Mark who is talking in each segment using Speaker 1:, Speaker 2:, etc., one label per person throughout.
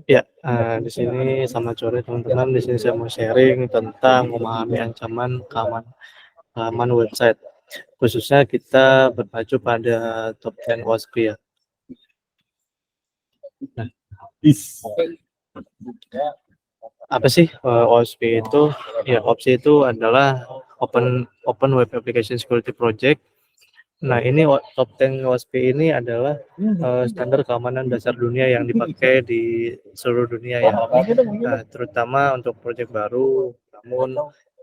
Speaker 1: Ya, di sini selamat sore teman-teman. Di sini saya mau sharing tentang memahami ancaman keamanan website. Khususnya kita berpacu pada top 10 OWASP ya. Nah, apa sih OWASP itu? Ya, OWASP itu adalah Open Web Application Security Project. Nah, ini top 10 OWASP ini adalah standar keamanan dasar dunia yang dipakai di seluruh dunia ya. Nah, terutama untuk proyek baru, namun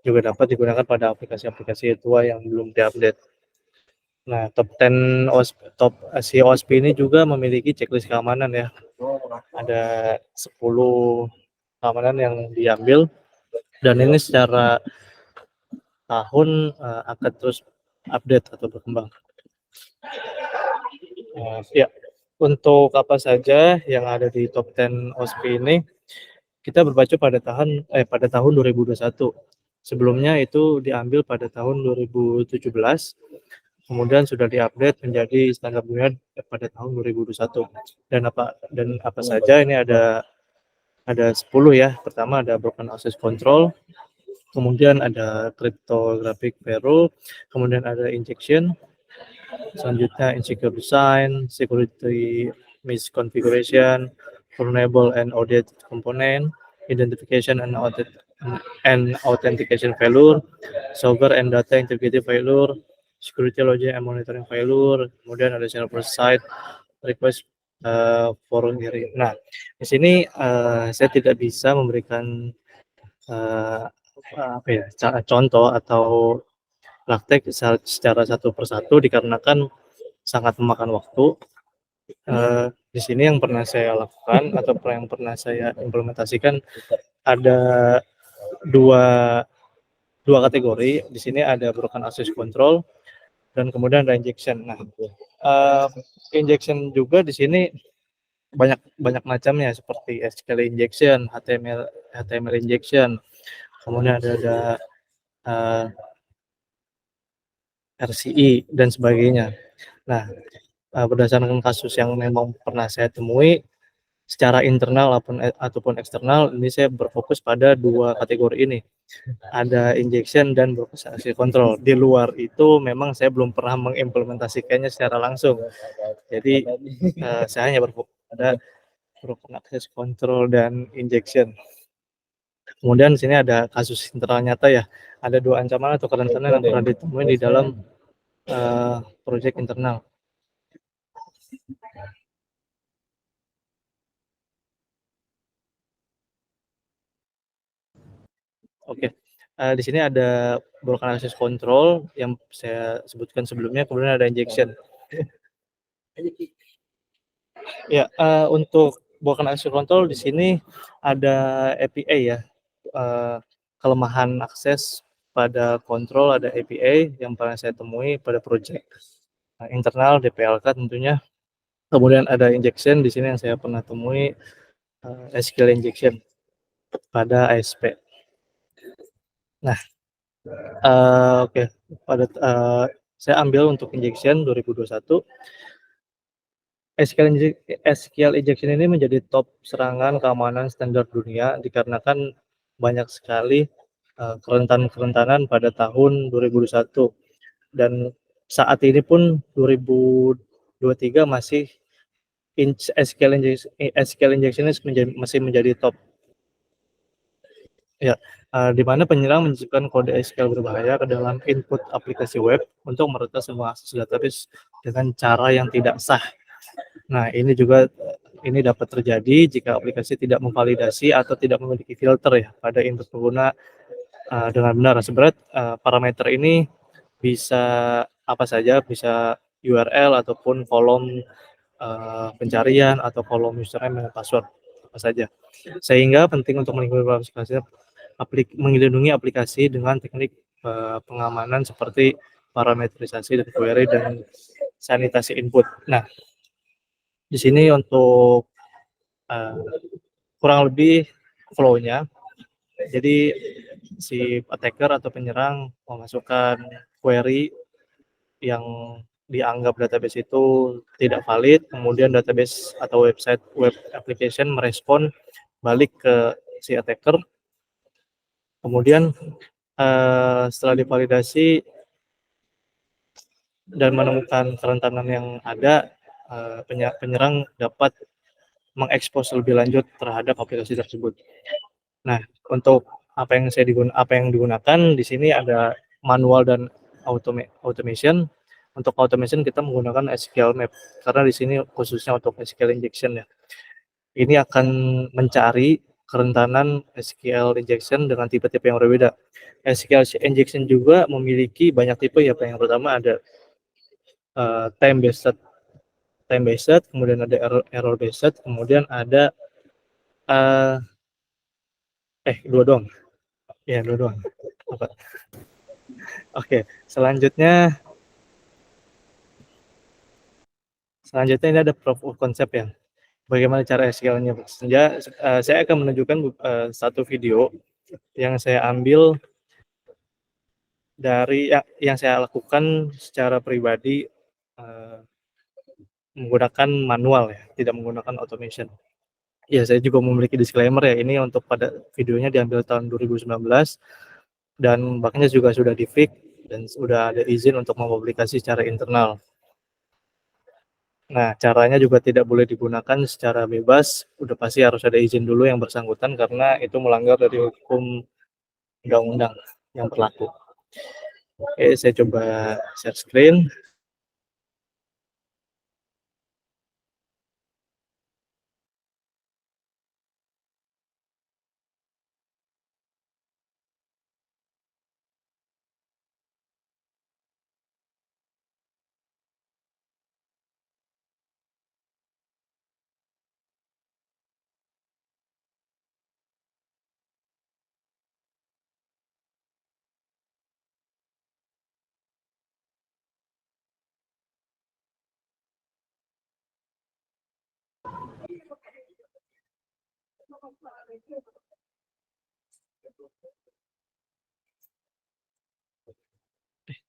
Speaker 1: juga dapat digunakan pada aplikasi-aplikasi tua yang belum diupdate. Nah, top 10 si OWASP ini juga memiliki checklist keamanan ya. Ada 10 keamanan yang diambil dan ini secara tahun akan terus update atau berkembang. Ya, untuk apa saja yang ada di top 10 OWASP ini, kita berpacu pada tahun 2021. Sebelumnya itu diambil pada tahun 2017, kemudian sudah diupdate menjadi standar dunia pada tahun 2021. Dan apa saja ini ada 10 ya. Pertama ada broken access control, kemudian ada cryptographic error, kemudian ada injection, selanjutnya insecure design, security misconfiguration, vulnerable and outdated component, identification and authentication failure, software and data integrity failure, security logic and monitoring failure, kemudian ada server side request for hearing. Nah, di sini saya tidak bisa memberikan contoh atau praktek secara satu persatu dikarenakan sangat memakan waktu. Di sini yang pernah saya lakukan atau yang pernah saya implementasikan ada dua kategori. Di sini ada broken access control dan kemudian ada injection. Nah, injection juga di sini banyak macamnya seperti SQL injection, HTML injection, kemudian ada RCE dan sebagainya. Nah, berdasarkan kasus yang memang pernah saya temui secara internal ataupun eksternal, ini saya berfokus pada dua kategori ini. Ada injection dan broken access control. Di luar itu memang saya belum pernah mengimplementasikannya secara langsung. Jadi saya hanya berfokus pada broken access control dan injection. Kemudian di sini ada kasus internal nyata ya. Ada dua ancaman atau kerentanan yang pernah ditemui di dalam proyek internal. Oke, di sini ada broken access control yang saya sebutkan sebelumnya, kemudian ada injection. Ya, untuk broken access control di sini ada API ya, kelemahan akses pada kontrol ada API yang pernah saya temui pada project internal DPLK tentunya. Kemudian ada injection di sini yang saya pernah temui SQL injection pada ASP. Nah, oke. Saya ambil untuk injection 2021. SQL injection ini menjadi top serangan keamanan standar dunia dikarenakan banyak sekali kerentanan pada tahun 2021 dan saat ini pun 2023 masih SQL injection masih menjadi top. Ya, di mana penyerang menyisipkan kode SQL berbahaya ke dalam input aplikasi web untuk meretas semua akses database dengan cara yang tidak sah. Nah, ini dapat terjadi jika aplikasi tidak memvalidasi atau tidak memiliki filter ya pada input pengguna dengan benar. Sebenarnya parameter ini bisa apa saja, bisa URL ataupun kolom pencarian atau kolom username dan password apa saja. Sehingga penting untuk melindungi aplikasi dengan teknik pengamanan seperti parametrisasi dan query dan sanitasi input. Nah, di sini untuk kurang lebih flow-nya, jadi si attacker atau penyerang memasukkan query yang dianggap database itu tidak valid, kemudian database atau website web application merespon balik ke si attacker. Kemudian setelah divalidasi dan menemukan kerentanan yang ada, penyerang dapat mengekspos lebih lanjut terhadap aplikasi tersebut. Nah, untuk apa yang digunakan di sini ada manual dan automation. Untuk automation kita menggunakan SQL Map karena di sini khususnya untuk SQL injection ya. Ini akan mencari kerentanan SQL injection dengan tipe-tipe yang berbeda. SQL injection juga memiliki banyak tipe ya, Pak. Yang pertama ada time based, kemudian ada error based, kemudian ada dua doang. Ya, dua doang. Apa? Oke, selanjutnya ini ada proof of concept ya. Bagaimana cara SQL-nya? Saya akan menunjukkan satu video yang saya ambil dari yang saya lakukan secara pribadi menggunakan manual ya, tidak menggunakan automation. Ya, saya juga memiliki disclaimer ya, ini untuk pada videonya diambil tahun 2019 dan bahkan juga sudah di-fix dan sudah ada izin untuk mempublikasi secara internal. Nah, caranya juga tidak boleh digunakan secara bebas, udah pasti harus ada izin dulu yang bersangkutan karena itu melanggar dari hukum undang-undang yang berlaku. Oke, saya coba share screen.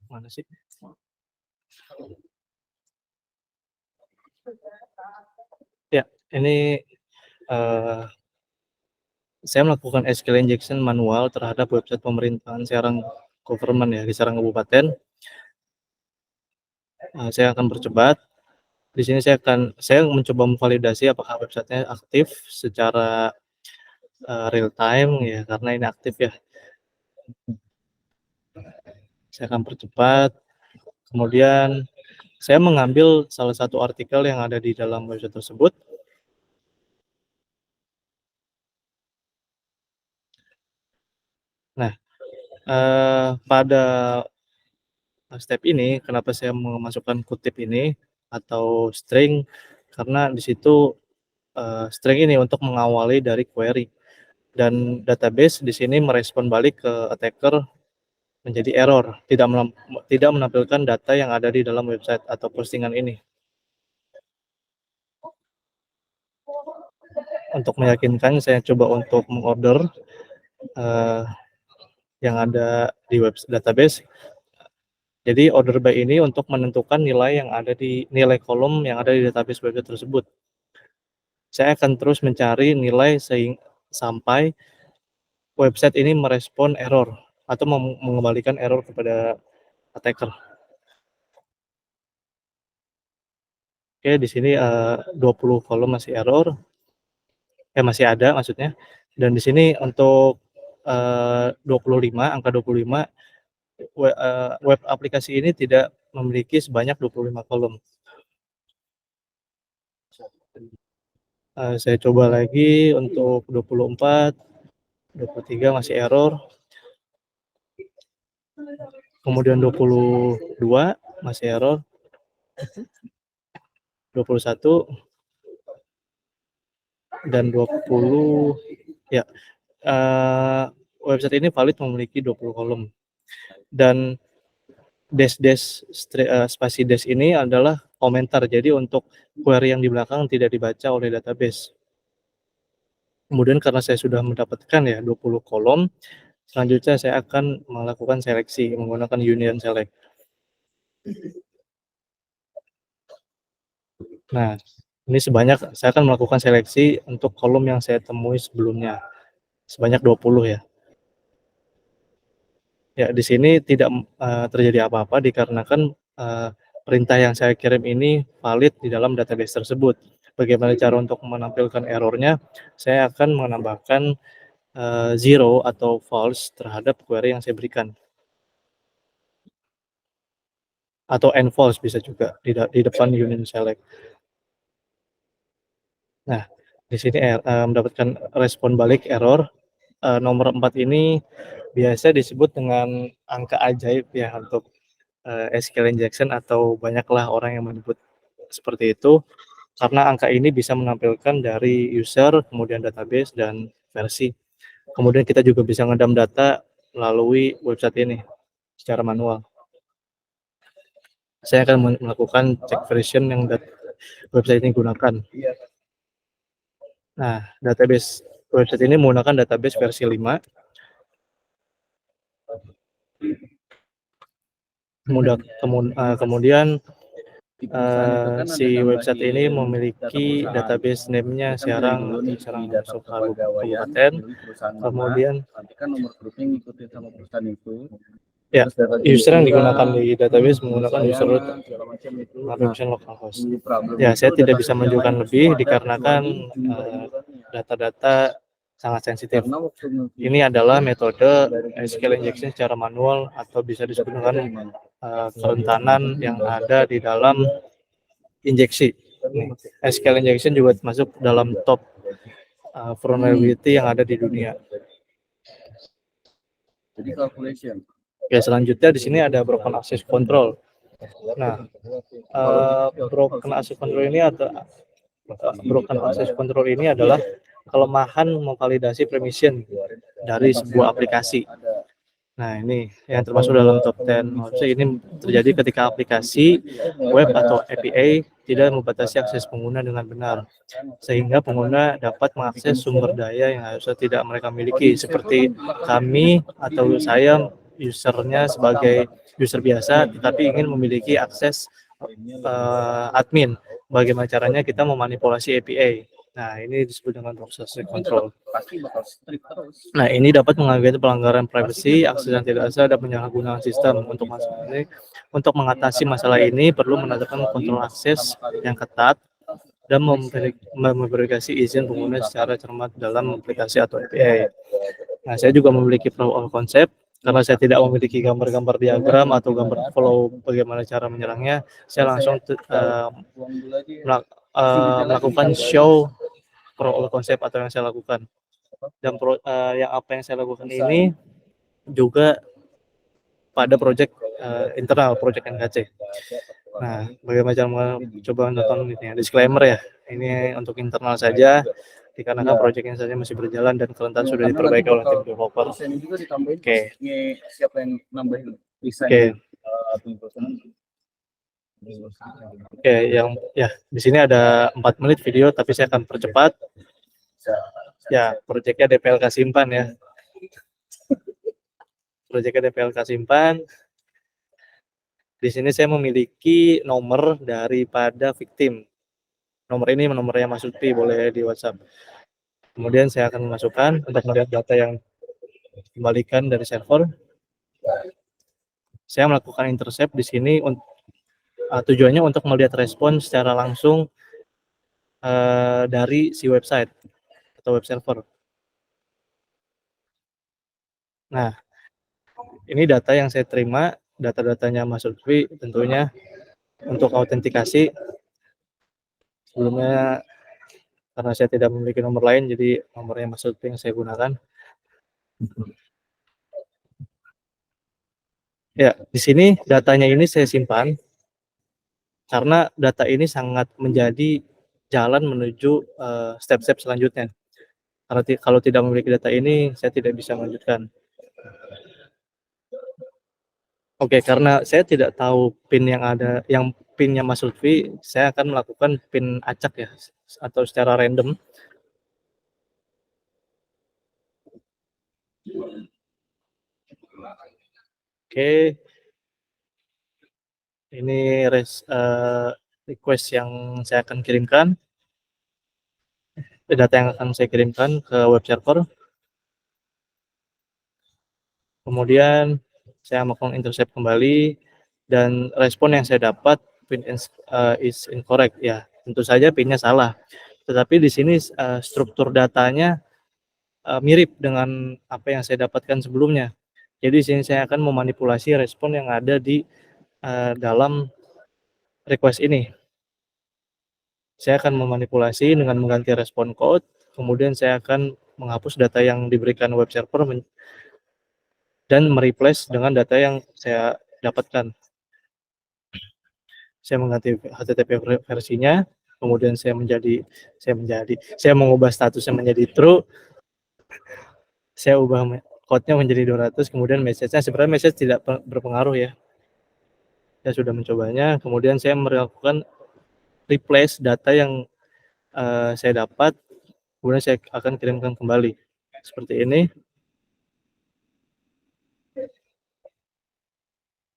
Speaker 1: Mana sih? Ya, ini saya melakukan SQL injection manual terhadap website pemerintahan Serang Government ya, di Serang Kabupaten. Saya akan percepat. Di sini saya mencoba memvalidasi apakah websitenya aktif secara real time ya, karena ini aktif ya. Saya akan percepat. Kemudian saya mengambil salah satu artikel yang ada di dalam website tersebut. Nah, pada step ini kenapa saya memasukkan kutip ini atau string, karena di situ string ini untuk mengawali dari query dan database di sini merespon balik ke attacker menjadi error, tidak menampilkan data yang ada di dalam website atau postingan ini. Untuk meyakinkan, saya coba untuk mengorder yang ada di database. Jadi order by ini untuk menentukan nilai kolom yang ada di database website tersebut. Saya akan terus mencari nilai sampai website ini merespon error atau mengembalikan error kepada attacker. Oke, di sini 20 kolom masih error. Masih ada maksudnya. Dan di sini untuk 25, angka 25 web aplikasi ini tidak memiliki sebanyak 25 kolom. Saya coba lagi untuk 24, 23 masih error. Kemudian 22 masih error. 21 dan 20 ya. Website ini valid memiliki 20 kolom. Dan spasi dash ini adalah komentar. Jadi untuk query yang di belakang tidak dibaca oleh database. Kemudian karena saya sudah mendapatkan ya 20 kolom, selanjutnya saya akan melakukan seleksi menggunakan union select. Nah, ini saya akan melakukan seleksi untuk kolom yang saya temui sebelumnya, sebanyak 20 ya. Ya, di sini tidak, terjadi apa-apa dikarenakan, perintah yang saya kirim ini valid di dalam database tersebut. Bagaimana cara untuk menampilkan error-nya, saya akan menambahkan, zero atau false terhadap query yang saya berikan, atau and false bisa juga di depan union select. Nah, di sini mendapatkan respon balik error, nomor 4 ini biasa disebut dengan angka ajaib ya untuk, SQL injection atau banyaklah orang yang menyebut seperti itu, karena angka ini bisa menampilkan dari user, kemudian database, dan versi. Kemudian kita juga bisa ngedam data melalui website ini secara manual. Saya akan melakukan cek version yang website ini gunakan. Nah, website ini menggunakan database versi 5. Kemudian si website ini memiliki database name-nya Serang masuk kabupaten. Kemudian ya, user yang digunakan di database menggunakan user root application localhost. Ya, saya tidak bisa menunjukkan lebih dikarenakan data-data sangat sensitif. Ini adalah metode SQL injection secara manual atau bisa disebut dengan kerentanan yang ada di dalam injeksi. SQL injection juga masuk dalam top vulnerability yang ada di dunia. Oke, selanjutnya di sini ada broken access control. Nah, broken access control ini adalah kelemahan memvalidasi permission dari sebuah aplikasi. Nah, ini yang termasuk dalam top 10. Ini terjadi ketika aplikasi web atau API tidak membatasi akses pengguna dengan benar, sehingga pengguna dapat mengakses sumber daya yang harusnya tidak mereka miliki, seperti kami atau saya usernya sebagai user biasa, tetapi ingin memiliki akses admin. Bagaimana caranya kita memanipulasi API? Nah, ini disebut dengan process control. Nah, ini dapat mengakibatkan pelanggaran privasi, akses yang tidak sah, dan penyalahgunaan sistem. Untuk mengatasi masalah ini, perlu menetapkan kontrol akses yang ketat dan memverifikasi izin pengguna secara cermat dalam aplikasi atau API. Nah, saya juga memiliki proof of concept karena saya tidak memiliki gambar-gambar diagram atau gambar flow bagaimana cara menyerangnya. Saya langsung melakukan show proof of concept atau yang saya lakukan. Dan apa yang saya lakukan ini juga pada project internal, project NKC. Nah, bagaimana cara coba nonton ini ya, disclaimer ya. Ini untuk internal saja, dikarenakan proyeknya saja masih berjalan dan kerentanan sudah diperbaiki oleh tim developer. Oke. Oke. Oke, yang ya di sini ada 4 menit video, tapi saya akan percepat. Ya, proyeknya DPLK simpan ya. Proyeknya DPLK simpan. Di sini saya memiliki nomor daripada victim. Nomor ini nomornya Mas Lutfi, boleh di WhatsApp. Kemudian saya akan memasukkan untuk melihat data yang dikembalikan dari server. Saya melakukan intercept di sini tujuannya untuk melihat respon secara langsung dari si website atau web server. Nah, ini data yang saya terima, data-datanya Mas Lutfi tentunya untuk autentikasi. Sebelumnya karena saya tidak memiliki nomor lain, jadi nomornya Mas Lutfi yang saya gunakan. Ya, di sini datanya ini saya simpan karena data ini sangat menjadi jalan menuju step-step selanjutnya. Karena kalau tidak memiliki data ini, saya tidak bisa melanjutkan. Oke, karena saya tidak tahu PIN yang ada, yang PIN-nya Mas Lutfi, saya akan melakukan PIN acak ya, atau secara random. Oke, ini request yang saya akan kirimkan, data yang akan saya kirimkan ke web server. Kemudian saya melakukan intercept kembali dan respon yang saya dapat pin is incorrect ya. Tentu saja pinnya salah. Tetapi di sini struktur datanya mirip dengan apa yang saya dapatkan sebelumnya. Jadi di sini saya akan memanipulasi respon yang ada di dalam request ini. Saya akan memanipulasi dengan mengganti respon code, kemudian saya akan menghapus data yang diberikan web server dan mereplace dengan data yang saya dapatkan. Saya mengganti HTTP versinya, kemudian saya mengubah statusnya menjadi true, saya ubah code-nya menjadi 200, kemudian message-nya sebenarnya message tidak berpengaruh ya. Saya sudah mencobanya, kemudian saya melakukan replace data yang saya dapat, kemudian saya akan kirimkan kembali seperti ini.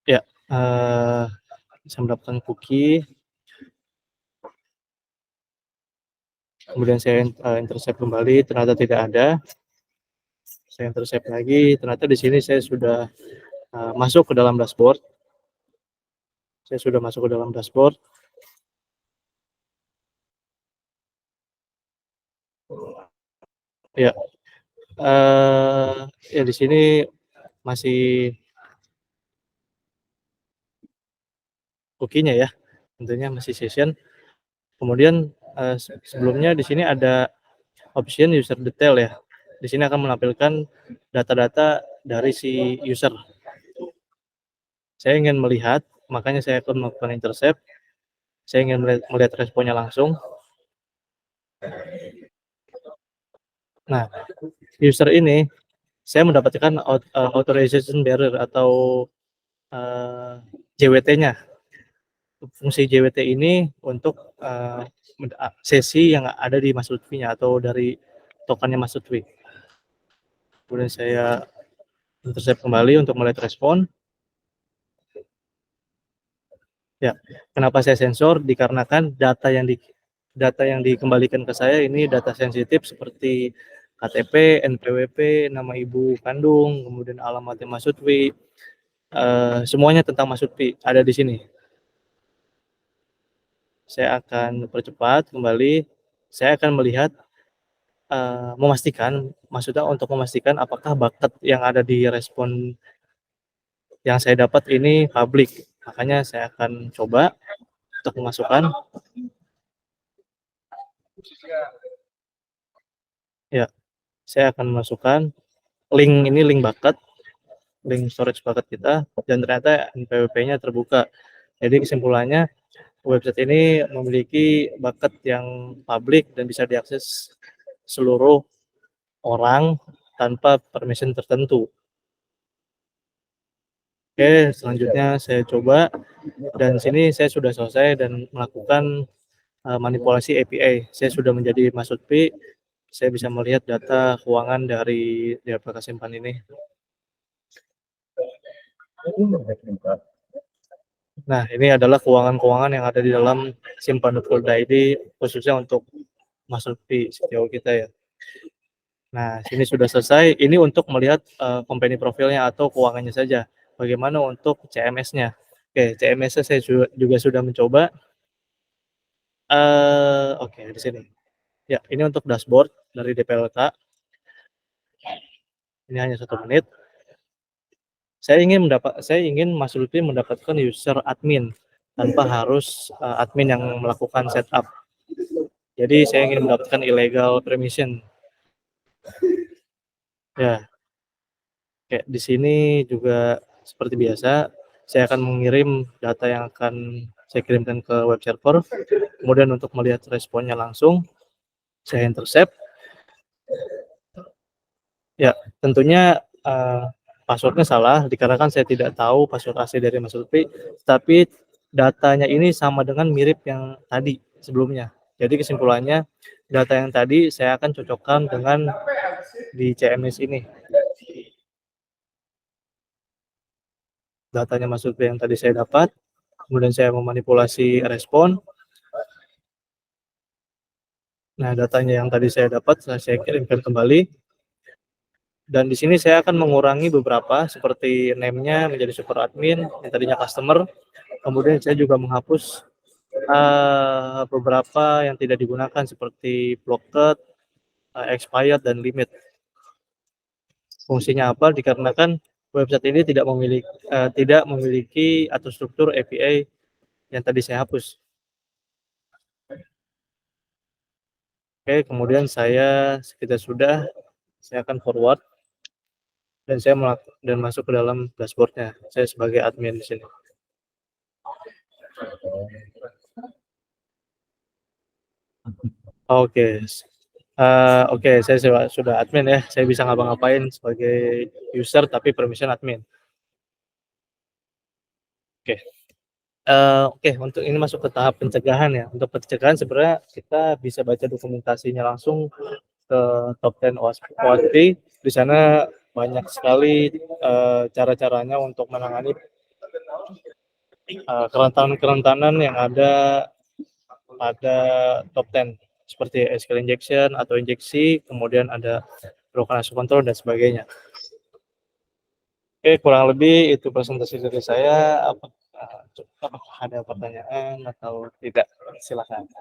Speaker 1: Ya, saya mendapatkan cookie, kemudian saya intercept kembali, ternyata tidak ada. Saya intercept lagi, ternyata di sini saya sudah masuk ke dalam dashboard. Saya sudah masuk ke dalam dashboard. Ya, ya di sini masih cookie-nya ya, tentunya masih session. Kemudian sebelumnya di sini ada option user detail ya. Di sini akan menampilkan data-data dari si user. Saya ingin melihat, makanya saya akan melakukan intercept. Saya ingin melihat responnya langsung. Nah, user ini saya mendapatkan authorization bearer atau JWT-nya. Fungsi JWT ini untuk sesi yang ada di Mas Lutfi-nya atau dari tokennya Mas Lutfi. Kemudian saya intercept kembali untuk melihat respon. Ya, kenapa saya sensor? Dikarenakan data yang dikembalikan ke saya ini data sensitif seperti KTP, NPWP, nama ibu kandung, kemudian alamatnya Mas Lutfi, semuanya tentang Mas Lutfi ada di sini. Saya akan percepat kembali. Saya akan melihat, maksudnya untuk memastikan apakah bakat yang ada di respon yang saya dapat ini publik. Makanya saya akan coba untuk memasukkan. Ya, saya akan memasukkan link bakat, link storage bakat kita, dan ternyata NPWP-nya terbuka. Jadi kesimpulannya website ini memiliki bakat yang publik dan bisa diakses seluruh orang tanpa permission tertentu. Oke, selanjutnya saya coba, dan sini saya sudah selesai dan melakukan manipulasi API. Saya sudah menjadi Mas Lutfi, saya bisa melihat data keuangan dari aplikasi simpan ini. Nah, ini adalah keuangan-keuangan yang ada di dalam simpan.gold.id khususnya untuk Mas Lutfi, CTO kita ya. Nah, sini sudah selesai. Ini untuk melihat company profilnya atau keuangannya saja. Bagaimana untuk CMS-nya? Oke, CMS-nya saya juga sudah mencoba. Oke, di sini. Ya, ini untuk dashboard dari DPLK. Ini hanya 1 menit. Saya ingin Mas Lutfi mendapatkan user admin tanpa harus admin yang melakukan setup. Jadi saya ingin mendapatkan illegal permission. Ya, kayak di sini juga seperti biasa, saya akan mengirim data yang akan saya kirimkan ke web server. Kemudian untuk melihat responnya langsung, saya intercept. Ya, tentunya passwordnya salah dikarenakan saya tidak tahu password asli dari Mas Lutfi, tapi datanya ini sama dengan mirip yang tadi sebelumnya. Jadi kesimpulannya data yang tadi saya akan cocokkan dengan di CMS ini. Datanya Mas Lutfi yang tadi saya dapat, kemudian saya memanipulasi respon, Nah, datanya yang tadi saya dapat saya kirimkan kembali, dan di sini saya akan mengurangi beberapa seperti name-nya menjadi super admin yang tadinya customer, kemudian saya juga menghapus beberapa yang tidak digunakan seperti blocked, expired, dan limit. Fungsinya apa? Dikarenakan website ini tidak memiliki atau struktur API yang tadi saya hapus. Oke, kemudian ketika sudah, saya akan forward dan dan masuk ke dalam dashboard-nya. Saya sebagai admin di sini. Oke, oke, saya sudah admin ya. Saya bisa ngapa-ngapain sebagai user tapi permission admin. Oke. Oke, untuk ini masuk ke tahap pencegahan ya. Untuk pencegahan sebenarnya kita bisa baca dokumentasinya langsung ke top 10 OSP. Di sana banyak sekali cara-caranya untuk menangani kerentanan-kerentanan yang ada pada top 10 seperti SQL injection atau injeksi, kemudian ada broken access control dan sebagainya. Oke, kurang lebih itu presentasi dari saya. Apakah ada pertanyaan atau tidak? Silakan.